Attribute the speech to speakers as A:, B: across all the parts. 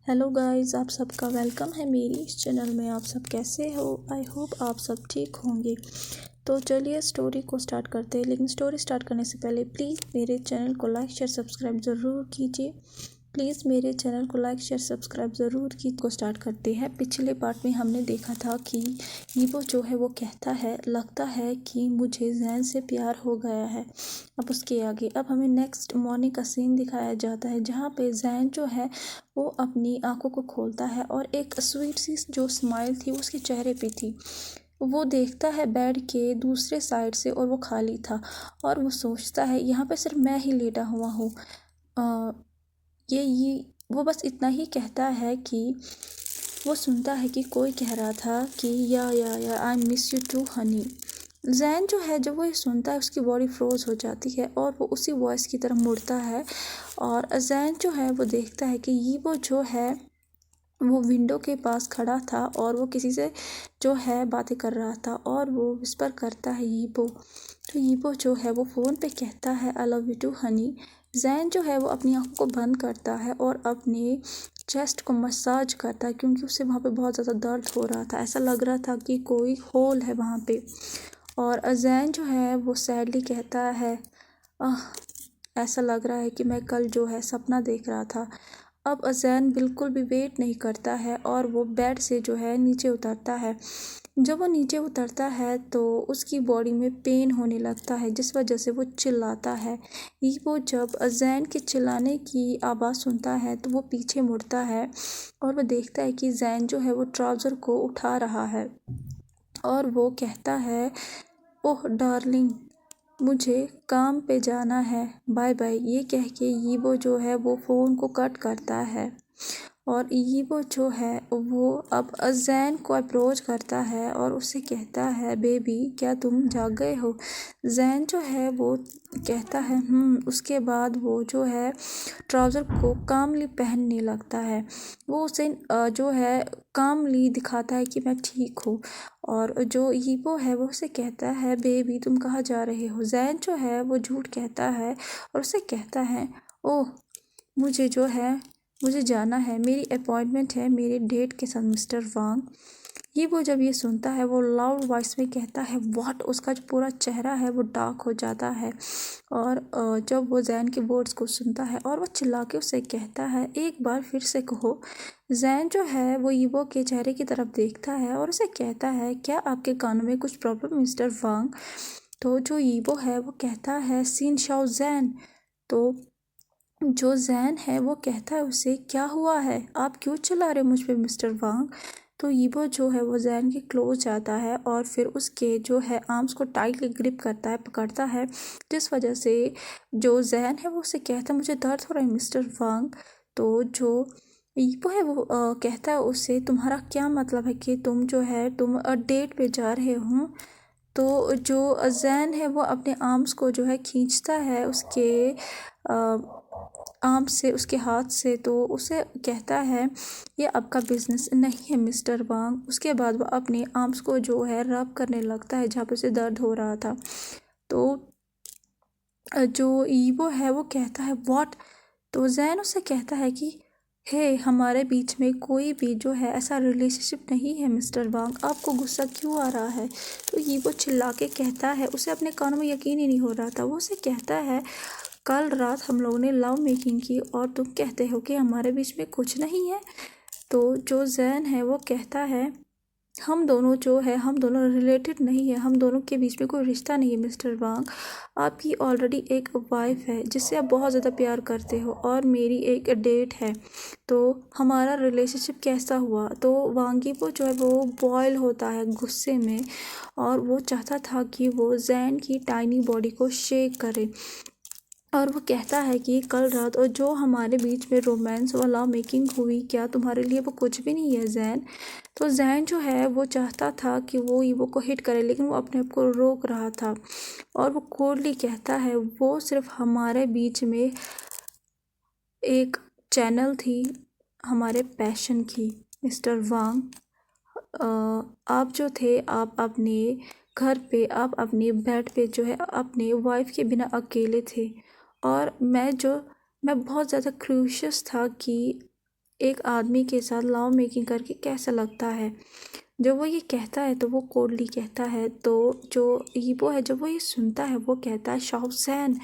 A: Hello guys, आप सबका welcome है मेरी इस चैनल में। आप सब कैसे हो? आई होप आप सब ठीक होंगे। तो चलिए स्टोरी को स्टार्ट करते हैं, लेकिन स्टोरी स्टार्ट करने से पहले प्लीज़ मेरे चैनल को लाइक शेयर सब्सक्राइब ज़रूर कीजिए। प्लीज़ मेरे चैनल को लाइक शेयर सब्सक्राइब ज़रूर कीजिए। को स्टार्ट करते हैं। पिछले पार्ट में हमने देखा था कि ईवो जो है वो कहता है, लगता है कि मुझे जैन से प्यार हो गया है। अब उसके आगे अब हमें नेक्स्ट मॉर्निंग का सीन दिखाया जाता है, जहाँ पे जैन जो है वो अपनी आंखों को खोलता है और एक स्वीट सी जो स्माइल थी उसके चेहरे पे थी। वो देखता है बेड के दूसरे साइड से और वो खाली था, और वो सोचता है यहाँ पे सिर्फ मैं ही लेटा हुआ हूँ। ये वो बस इतना ही कहता है कि वो सुनता है कि कोई कह रहा था कि या I miss you too honey. Jane जो है जब वो ये सुनता है उसकी बॉडी फ्रोज हो जाती है और वो उसी वॉइस की तरफ मुड़ता है। और जैन जो है वो देखता है कि ये वो जो है वो विंडो के पास खड़ा था और वो किसी से जो है बातें कर रहा था, और वो विस्पर करता है यीबो। तो यीबो जो है वो फ़ोन पे कहता है I love you too honey. Jane जो है वो अपनी आंखों को बंद करता है और अपने चेस्ट को मसाज करता है, क्योंकि उसे वहाँ पे बहुत ज़्यादा दर्द हो रहा था। ऐसा लग रहा था कि कोई होल है वहाँ पे। और जैन जो है वो सैडली कहता है आह, ऐसा लग रहा है कि मैं कल जो है सपना देख रहा था। अब अजैन बिल्कुल भी वेट नहीं करता है और वो बेड से जो है नीचे उतरता है। जब वो नीचे उतरता है तो उसकी बॉडी में पेन होने लगता है, जिस वजह से वो चिल्लाता है। वो जब अजैन के चिल्लाने की आवाज़ सुनता है तो वो पीछे मुड़ता है और वो देखता है कि जैन जो है वो ट्राउज़र को उठा रहा है, और वो कहता है ओह डार्लिंग, मुझे काम पे जाना है, बाय बाय। ये कह के यीबो जो है वो फ़ोन को कट करता है। और यीबो जो है वो अब अजैन को अप्रोच करता है और उससे कहता है बेबी क्या तुम जाग गए हो? जैन जो है वो कहता है उसके बाद वो जो है ट्राउज़र को कामली पहनने लगता है। वो उसे जो है कामली दिखाता है कि मैं ठीक हूँ। और जो यीबो है वो उसे कहता है बेबी तुम कहाँ जा रहे हो? जैन जो है वो झूठ कहता है और उसे कहता है ओह मुझे जाना है, मेरी अपॉइंटमेंट है मेरे डेट के साथ मिस्टर वांग। ये वो जब ये सुनता है वो लाउड वॉइस में कहता है व्हाट। उसका जो पूरा चेहरा है वो डार्क हो जाता है। और जब वो जैन के वर्ड्स को सुनता है और वो चिल्ला के उसे कहता है एक बार फिर से कहो। जैन जो है वो ईवो के चेहरे की तरफ देखता है और उसे कहता है क्या आपके कानों में कुछ प्रॉब्लम मिस्टर वांग? तो जो ईवो है वो कहता है सीन शाओ जैन। तो जो जैन है वो कहता है उसे क्या हुआ है, आप क्यों चिल्ला रहे हो मुझ पे मिस्टर वांग? तो यीबो जो है वो जैन के क्लोज जाता है और फिर उसके जो है आर्म्स को टाइटली ग्रिप करता है, पकड़ता है, जिस वजह से जो जैन है वो उसे कहता है मुझे दर्द हो रहा है मिस्टर वांग। तो जो यीबो है वो कहता है उसे तुम्हारा क्या मतलब है कि तुम डेट पे जा रहे हो? तो जो जैन है वो अपने आर्म्स को जो है खींचता है उसके आर्म से, उसके हाथ से, तो उसे कहता है ये आपका बिजनेस नहीं है मिस्टर वांग। उसके बाद वो अपने आर्म्स को जो है रब करने लगता है जहाँ पे उसे दर्द हो रहा था। तो जो ईवो है वो कहता है व्हाट। तो जैन उसे कहता है कि हे हमारे बीच में कोई भी जो है ऐसा रिलेशनशिप नहीं है मिस्टर वांग, आपको गुस्सा क्यों आ रहा है? तो ईवो चिल्ला के कहता है, उसे अपने कानों में यकीन ही नहीं हो रहा था। वो उसे कहता है कल रात हम लोगों ने लव मेकिंग की और तुम कहते हो कि हमारे बीच में कुछ नहीं है। तो जो जैन है वो कहता है हम दोनों रिलेटेड नहीं है, हम दोनों के बीच में कोई रिश्ता नहीं है मिस्टर वांग। आपकी ऑलरेडी एक वाइफ है जिससे आप बहुत ज़्यादा प्यार करते हो और मेरी एक डेट है, तो हमारा रिलेशनशिप कैसा हुआ? तो वांगी वो जो है वो बॉयल होता है गुस्से में, और वो चाहता था कि वो जैन की टाइनी बॉडी को शेक करे। और वो कहता है कि कल रात और जो हमारे बीच में रोमांस और लव मेकिंग हुई, क्या तुम्हारे लिए वो कुछ भी नहीं है जैन? तो जैन जो है वो चाहता था कि वो ईवो को हिट करे, लेकिन वो अपने आप को रोक रहा था। और वो कोल्डली कहता है वो सिर्फ हमारे बीच में एक चैनल थी हमारे पैशन की। मिस्टर वांग, आप जो थे आप अपने घर पे, आप अपने बेड पे जो है अपने वाइफ के बिना अकेले थे, और मैं बहुत ज़्यादा क्रूशियस था कि एक आदमी के साथ लव मेकिंग करके कैसा लगता है। जब वो ये कहता है तो वो कोल्डली कहता है, तो जो ईबो है जब वो ये सुनता है वो कहता है शाओ ज़ैन।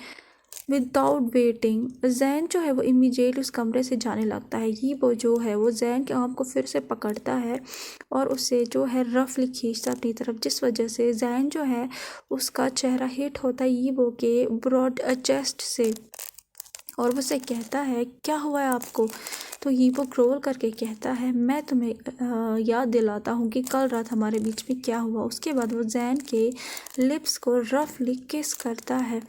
A: विदाउट वेटिंग जैन जो है वो इमीडिएटली उस कमरे से जाने लगता है। ईबो जो है वो जैन के आर्म को फिर से पकड़ता है और उसे जो है रफली खींचता अपनी तरफ, जिस वजह से जैन जो है उसका चेहरा हिट होता है ईबो के ब्रॉड चेस्ट से और वो उसे कहता है क्या हुआ है आपको। तो ईबो ग्रोल करके कहता है मैं तुम्हें याद दिलाता हूँ कि कल रात हमारे बीच में क्या हुआ। उसके बाद वो जैन के लिप्स को रफली किस करता है।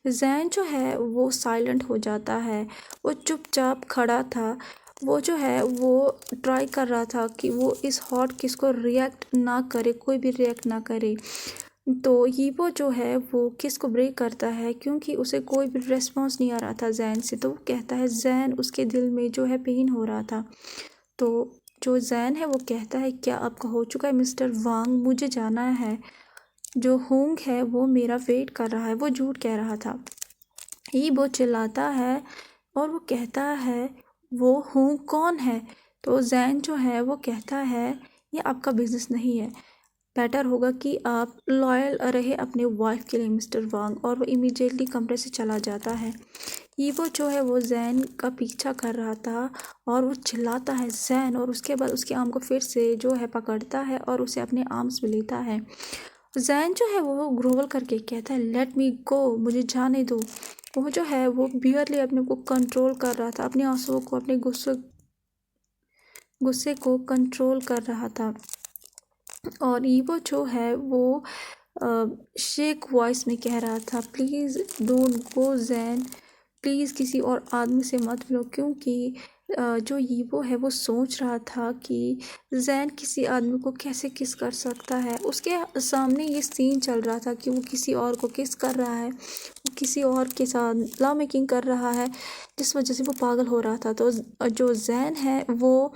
A: जैन जो है वो साइलेंट हो जाता है, वो चुपचाप खड़ा था। वो जो है वो ट्राई कर रहा था कि वो इस हॉट किस को रिएक्ट ना करे, कोई भी रिएक्ट ना करे। तो ईबो जो है वो किस को ब्रेक करता है क्योंकि उसे कोई भी रिस्पॉन्स नहीं आ रहा था जैन से। तो वो कहता है जैन उसके दिल में जो है पेन हो रहा था। तो जो जैन है वो कहता है क्या आपका हो चुका है मिस्टर वांग, मुझे जाना है। जो होंग है वो मेरा वेट कर रहा है, वो झूठ कह रहा था। ईबो चिल्लाता है और वो कहता है वो होंग कौन है। तो जैन जो है वो कहता है ये आपका बिजनेस नहीं है, बेटर होगा कि आप लॉयल रहे अपने वाइफ के लिए मिस्टर वांग। और वो इमीडिएटली कमरे से चला जाता है। ईवो जो है वो जैन का पीछा कर रहा था और वो चिल्लाता है जैन, और उसके बाद उसके आर्म को फिर से जो है पकड़ता है और उसे अपने आर्म्स में लेता है। जैन जो है वो ग्रोवल करके कहता है लेट मी गो, मुझे जाने दो। वो जो है वो बियरली अपने को कंट्रोल कर रहा था, अपने आंसुओं को, अपने गुस्से को कंट्रोल कर रहा था। और ईवो जो है वो शेक वॉइस में कह रहा था please don't go Jain, please किसी और आदमी से मत मिलो। क्योंकि जो ईवो है वो सोच रहा था कि जैन किसी आदमी को कैसे किस कर सकता है। उसके सामने ये सीन चल रहा था कि वो किसी और को किस कर रहा है, वो किसी और के साथ लव मेकिंग कर रहा है, जिस वजह से वो पागल हो रहा था। तो जो जैन है वो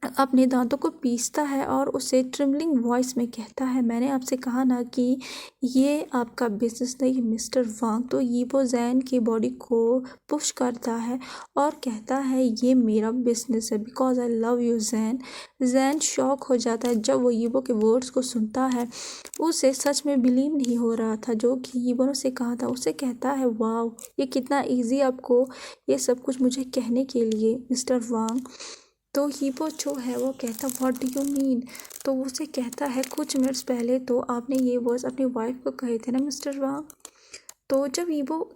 A: अपने दांतों को पीसता है और उसे ट्रिमलिंग वॉइस में कहता है मैंने आपसे कहा ना कि ये आपका बिजनेस नहीं मिस्टर वांग। तो यीबो जैन की बॉडी को पुश करता है और कहता है ये मेरा बिजनेस है because I love you Jain. Jain shock हो जाता है जब वो यीबो के वर्ड्स को सुनता है। उसे सच में बिलीव नहीं हो रहा था जो कि यीबो ने उसे कहा था। उसे कहता है वाओ ये कितना ईजी आपको ये सब कुछ मुझे कहने के लिए मिस्टर वांग। तो हीबो जो है वो कहता व्हाट डू यू मीन। तो वो उसे कहता है कुछ मिनट्स पहले तो आपने ये वर्ड्स अपनी वाइफ को कहे थे ना मिस्टर वांग। तो जब हीबो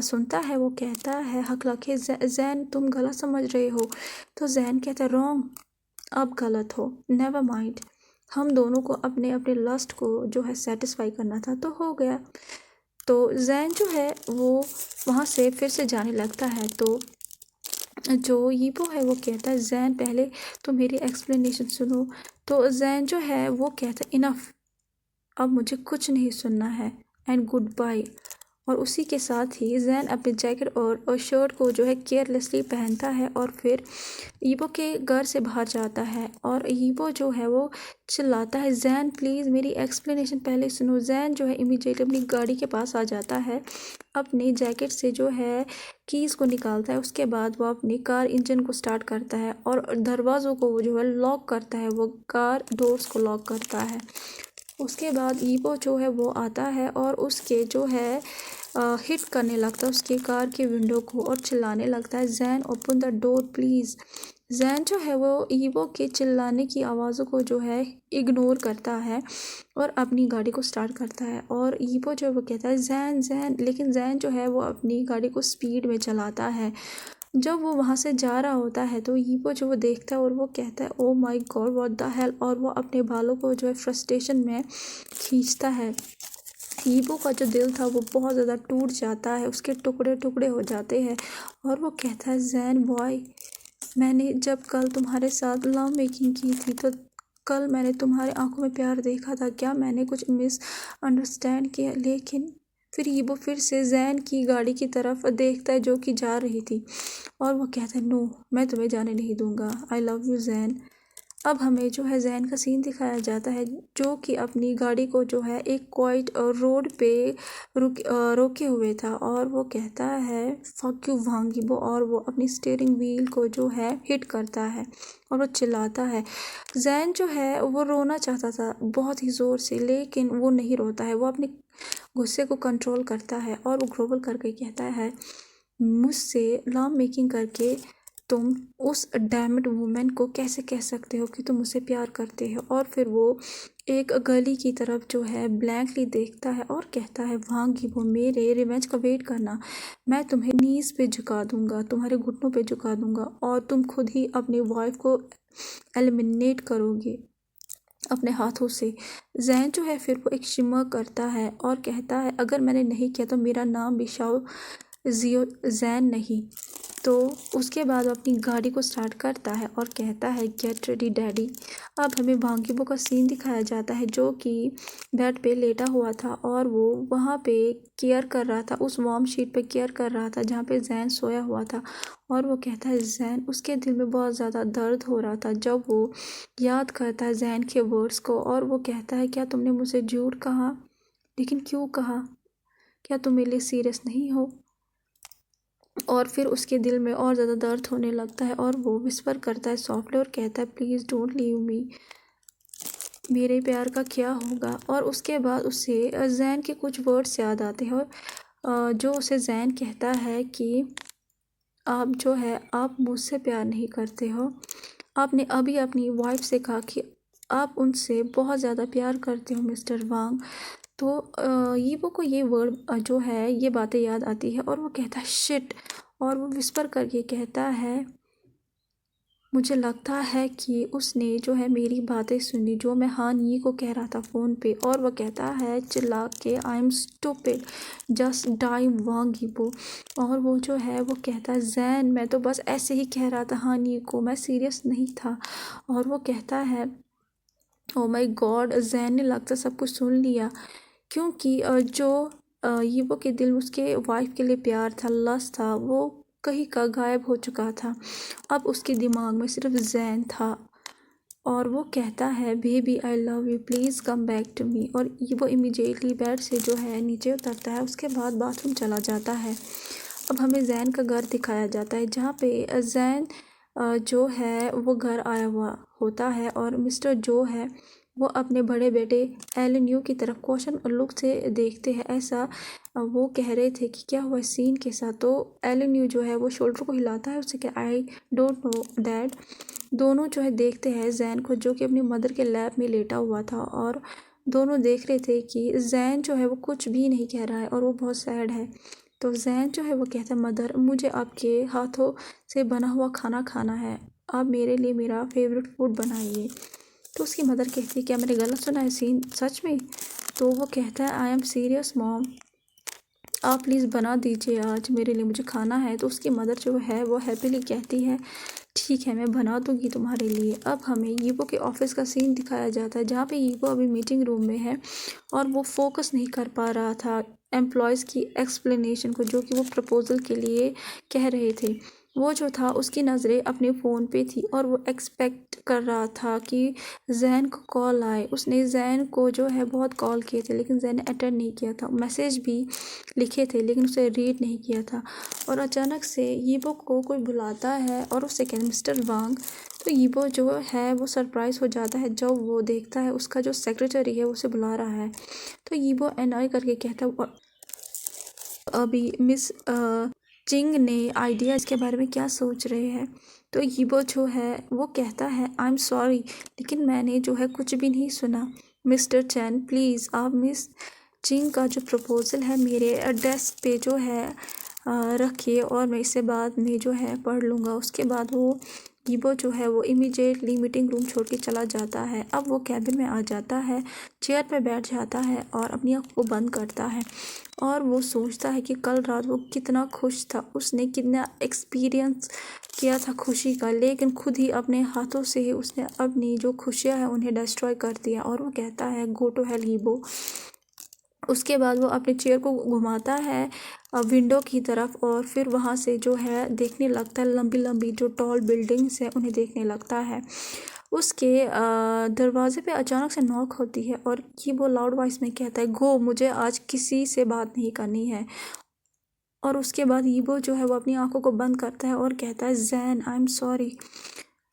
A: सुनता है वो कहता है हकलके जैन तुम गलत समझ रहे हो। तो जैन कहता है रॉन्ग, अब गलत हो, नेवर माइंड, हम दोनों को अपने अपने लस्ट को जो है सेटिस्फाई करना था तो हो गया। तो जैन जो है वो वहाँ से फिर से जाने लगता है। तो जो यीबो है वो कहता है जैन पहले तो मेरी एक्सप्लेनेशन सुनो। तो जैन जो है वो कहता है इनफ, अब मुझे कुछ नहीं सुनना है एंड गुड बाय। और उसी के साथ ही जैन अपने जैकेट और शर्ट को जो है केयरलेसली पहनता है और फिर ईबो के घर से बाहर जाता है। और ईबो जो है वो चिल्लाता है जैन प्लीज़ मेरी एक्सप्लेनेशन पहले सुनो। जैन जो है इमीडिएटली अपनी गाड़ी के पास आ जाता है, अपनी जैकेट से जो है कीज़ को निकालता है। उसके बाद वो अपनी कार इंजन को स्टार्ट करता है और दरवाज़ों को वो जो है लॉक करता है, वो कार डोर्स को लॉक करता है। उसके बाद ईबो जो है वो आता है और उसके जो है हिट करने लगता है उसकी कार के विंडो को और चिल्लाने लगता है Jain open the door please. Jain जो है वो ईबो के चिल्लाने की आवाज़ों को जो है इग्नोर करता है और अपनी गाड़ी को स्टार्ट करता है। और ईबो जो है वो कहता है जैन जैन, लेकिन जैन जो है वो अपनी गाड़ी को स्पीड में चलाता है। जब वो वहाँ से जा रहा होता है तो ईबो जो वो देखता है और वो कहता है oh my God what the hell, और वो अपने बालों को जो है फ्रस्ट्रेशन में खींचता है। ईबो का जो दिल था वो बहुत ज़्यादा टूट जाता है, उसके टुकड़े टुकड़े हो जाते हैं। और वो कहता है जैन बॉय, मैंने जब कल तुम्हारे साथ लव मेकिंग की थी तो कल मैंने तुम्हारे आंखों में प्यार देखा था, क्या मैंने कुछ मिस अंडरस्टैंड किया। लेकिन फिर ईबो फिर से जैन की गाड़ी की तरफ देखता है जो कि जा रही थी और वो कहता है नो मैं तुम्हें जाने नहीं दूंगा, आई लव यू जैन। अब हमें जो है जैन का सीन दिखाया जाता है जो कि अपनी गाड़ी को जो है एक क्वाइट रोड पे रोके हुए था और वो कहता है फक यू वांग यीबो, और वो अपनी स्टीयरिंग व्हील को जो है हिट करता है और वो चिल्लाता है। जैन जो है वो रोना चाहता था बहुत ही ज़ोर से, लेकिन वो नहीं रोता है, वो अपने गुस्से को कंट्रोल करता है और वो ग्रोवल करके कहता है मुझसे लव मेकिंग करके तुम उस डैमेड वुमेन को कैसे कह सकते हो कि तुम मुझसे प्यार करते हो। और फिर वो एक गली की तरफ जो है ब्लैंकली देखता है और कहता है वांग यीबो, मेरे रिवेंज का वेट करना, मैं तुम्हें नीज पे झुका दूंगा, तुम्हारे घुटनों पे झुका दूंगा और तुम खुद ही अपनी वाइफ को एलिमिनेट करोगे अपने हाथों से। जैन जो है फिर वो एक शिमर करता है और कहता है अगर मैंने नहीं किया तो मेरा नाम भी शाओ जियो जैन नहीं। तो उसके बाद वो अपनी गाड़ी को स्टार्ट करता है और कहता है गेट रेडी डैडी। अब हमें वांग यीबो का सीन दिखाया जाता है जो कि बेड पे लेटा हुआ था और वो वहाँ पे केयर कर रहा था, उस वार्म शीट पे केयर कर रहा था जहाँ पे जैन सोया हुआ था। और वो कहता है जैन, उसके दिल में बहुत ज़्यादा दर्द हो रहा था जब वो याद करता है जैन के वर्ड्स को और वो कहता है क्या तुमने मुझे झूठ कहा, लेकिन क्यों कहा, क्या तुम मेरे लिए सीरियस नहीं हो। और फिर उसके दिल में और ज़्यादा दर्द होने लगता है और वो विस्पर करता है सॉफ्टली और कहता है प्लीज़ डोंट लीव मी, मेरे प्यार का क्या होगा। और उसके बाद उसे जैन के कुछ वर्ड्स याद आते हैं और जो उसे जैन कहता है कि आप जो है आप मुझसे प्यार नहीं करते हो, आपने अभी अपनी वाइफ से कहा कि आप उनसे बहुत ज़्यादा प्यार करते हो मिस्टर वांग। तो यीबो को ये वर्ड जो है ये बातें याद आती है और वो कहता है शिट, और वो विस्पर करके कहता है मुझे लगता है कि उसने जो है मेरी बातें सुनी जो मैं हान यी को कह रहा था फ़ोन पे। और वह कहता है चिल्ला के I am stupid just die Wang Yibo. और वो जो है वो कहता है जैन मैं तो बस ऐसे ही कह रहा था हान यी को, मैं सीरियस नहीं था। और वो कहता है ओ माय गॉड, जैन ने लगता सब कुछ सुन लिया क्योंकि जो यीबो के दिल में उसके वाइफ के लिए प्यार था, लस्ट था, वो कहीं का गायब हो चुका था। अब उसके दिमाग में सिर्फ जैन था और वो कहता है baby I love you please come back to me. और वो इमीडिएटली बेड से जो है नीचे उतरता है, उसके बाद बाथरूम चला जाता है। अब हमें जैन का घर दिखाया जाता है जहाँ पे जैन जो है वो घर आया हुआ होता है और मिस्टर जो है वो अपने बड़े बेटे एलन की तरफ क्वेश्चन लुक से देखते हैं। ऐसा वो कह रहे थे कि क्या हुआ सीन के साथ। तो एलन जो है वो शोल्डर को हिलाता है, उससे क्या आई डोंट नो डैड। दोनों जो है देखते हैं जैन को जो कि अपनी मदर के लैब में लेटा हुआ था और दोनों देख रहे थे कि जैन जो है वो कुछ भी नहीं कह रहा है और वो बहुत सैड है। तो जैन जो है वो कहता है मदर मुझे आपके हाथों से बना हुआ खाना खाना है, आप मेरे लिए मेरा फेवरेट फूड बनाइए। तो उसकी मदर कहती है क्या मैंने गलत सुना है सीन सच में। तो वो कहता है आई एम सीरियस मॉम, आप प्लीज़ बना दीजिए आज मेरे लिए, मुझे खाना है। तो उसकी मदर जो है वो हैप्पीली कहती है ठीक है मैं बना दूंगी तुम्हारे लिए। अब हमें यीबो के ऑफिस का सीन दिखाया जाता है जहाँ पे यीबो अभी मीटिंग रूम में है और वो फोकस नहीं कर पा रहा था एम्प्लॉयज़ की एक्सप्लेनेशन को जो कि वो प्रपोज़ल के लिए कह रहे थे। वो जो था उसकी नज़रें अपने फ़ोन पे थी और वो एक्सपेक्ट कर रहा था कि जैन को कॉल आए। उसने जैन को जो है बहुत कॉल किए थे लेकिन जैन ने अटेंड नहीं किया था, मैसेज भी लिखे थे लेकिन उसे रीड नहीं किया था। और अचानक से यीबो को कोई बुलाता है और उससे कहते मिस्टर वांग। तो यीबो जो है वो सरप्राइज़ हो जाता है जब वो देखता है उसका जो सेक्रेटरी है उसे बुला रहा है। तो यीबो एनॉय करके कहता है अभी मिस चिंग ने आइडिया इसके बारे में क्या सोच रहे हैं। तो यीबो जो है वो कहता है आई एम सॉरी लेकिन मैंने जो है कुछ भी नहीं सुना। मिस्टर चैन प्लीज़ आप मिस चिंग का जो प्रपोज़ल है मेरे डेस्क पे जो है रखिए और मैं इसे बाद में जो है पढ़ लूँगा। उसके बाद वो यीबो जो है वो इमीडिएटली मीटिंग रूम छोड़ के चला जाता है। अब वो कैबिन में आ जाता है, चेयर पे बैठ जाता है और अपनी आँख को बंद करता है और वो सोचता है कि कल रात वो कितना खुश था, उसने कितना एक्सपीरियंस किया था खुशी का, लेकिन खुद ही अपने हाथों से ही उसने अपनी जो खुशियाँ हैं उन्हें डिस्ट्रॉय कर दिया। और वो कहता है गो टू हेल यीबो। उसके बाद वो अपने चेयर को घुमाता है विंडो की तरफ और फिर वहाँ से जो है देखने लगता है लंबी लंबी जो टॉल बिल्डिंग्स हैं उन्हें देखने लगता है। उसके दरवाजे पे अचानक से नॉक होती है और यीबो लाउड वॉइस में कहता है, गो, मुझे आज किसी से बात नहीं करनी है। और उसके बाद यीबो जो है वो अपनी आंखों को बंद करता है और कहता है, जैन, आई एम सॉरी।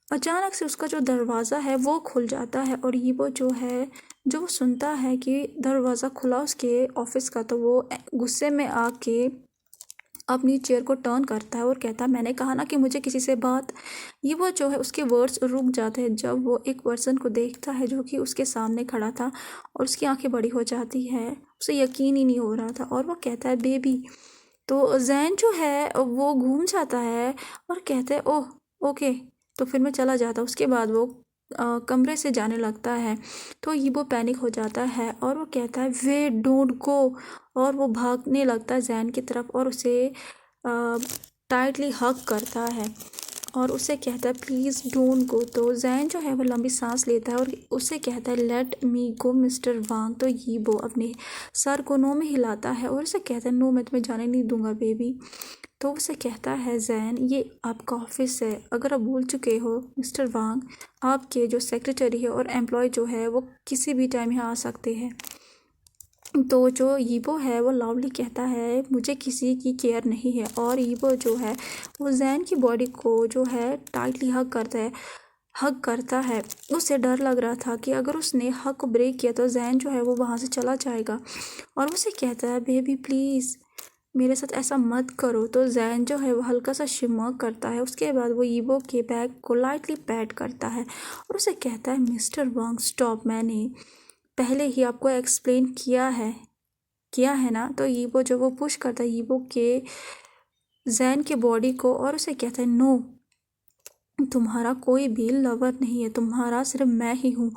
A: अचानक से उसका जो दरवाज़ा है वो खुल जाता है और यीबो जो है, जो वो सुनता है कि दरवाज़ा खुला उसके ऑफिस का, तो वो गुस्से में आके अपनी चेयर को टर्न करता है और कहता है, मैंने कहा ना कि मुझे किसी से बात। ये वो जो है उसके वर्ड्स रुक जाते हैं जब वो एक पर्सन को देखता है जो कि उसके सामने खड़ा था और उसकी आंखें बड़ी हो जाती है, उसे यकीन ही नहीं हो रहा था और वो कहता है, बेबी। तो जैन जो है वो घूम जाता है और कहता है, ओह, ओके। तो फिर मैं चला जाता। उसके बाद वो कमरे से जाने लगता है तो यीबो पैनिक हो जाता है और वो कहता है, वेट, डोंट गो। और वो भागने लगता है जैन की तरफ और उसे टाइटली हग करता है और उसे कहता है, प्लीज़ डोंट गो। तो जैन जो है वो लंबी सांस लेता है और उसे कहता है, लेट मी गो मिस्टर वांग। तो यीबो अपने सर को नो में हिलाता है और उसे कहता है, नो, मैं तुम्हें जाने नहीं दूंगा बेबी। तो उसे कहता है, जैन, ये आपका ऑफिस है, अगर आप भूल चुके हो मिस्टर वांग, आपके जो सेक्रेटरी है और एम्प्लॉय जो है वो किसी भी टाइम यहाँ आ सकते हैं। तो जो यीबो है वो लाउडली कहता है, मुझे किसी की केयर नहीं है। और यीबो जो है वो जैन की बॉडी को जो है टाइटली हग करता है। उसे डर लग रहा था कि अगर उसने हग को ब्रेक किया तो जैन जो है वो वहाँ से चला जाएगा और उसे कहता है, बेबी प्लीज़ मेरे साथ ऐसा मत करो। तो जैन जो है वो हल्का सा शिमर करता है। उसके बाद वो यीबो के बैग को लाइटली पैट करता है और उसे कहता है, मिस्टर वांग स्टॉप, मैंने पहले ही आपको एक्सप्लेन किया है ना। तो यीबो जो वो पुश करता है यीबो के जैन के बॉडी को और उसे कहता है, नो, तुम्हारा कोई भी लवर नहीं है, तुम्हारा सिर्फ मैं ही हूँ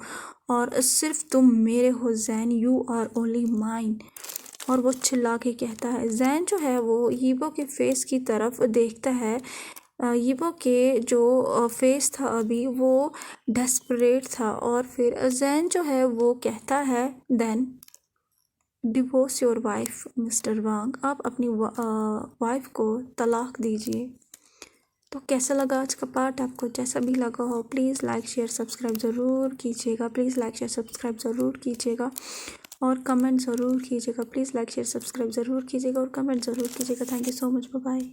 A: और सिर्फ तुम मेरे हो Jane, you are only mine. और वो चिल्ला के कहता है। जैन जो है वो यीबो के फेस की तरफ देखता है। यीबो के जो फेस था अभी वो डेस्परेट था और फिर जैन जो है वो कहता है, then divorce your wife mister Wang, आप अपनी वाइफ को तलाक दीजिए। तो कैसा लगा आज का पार्ट? आपको जैसा भी लगा हो प्लीज़ लाइक शेयर सब्सक्राइब ज़रूर कीजिएगा। प्लीज़ लाइक शेयर सब्सक्राइब ज़रूर कीजिएगा और कमेंट ज़रूर कीजिएगा। प्लीज़ लाइक शेयर सब्सक्राइब ज़रूर कीजिएगा और कमेंट ज़रूर कीजिएगा। Thank you so much, bye bye.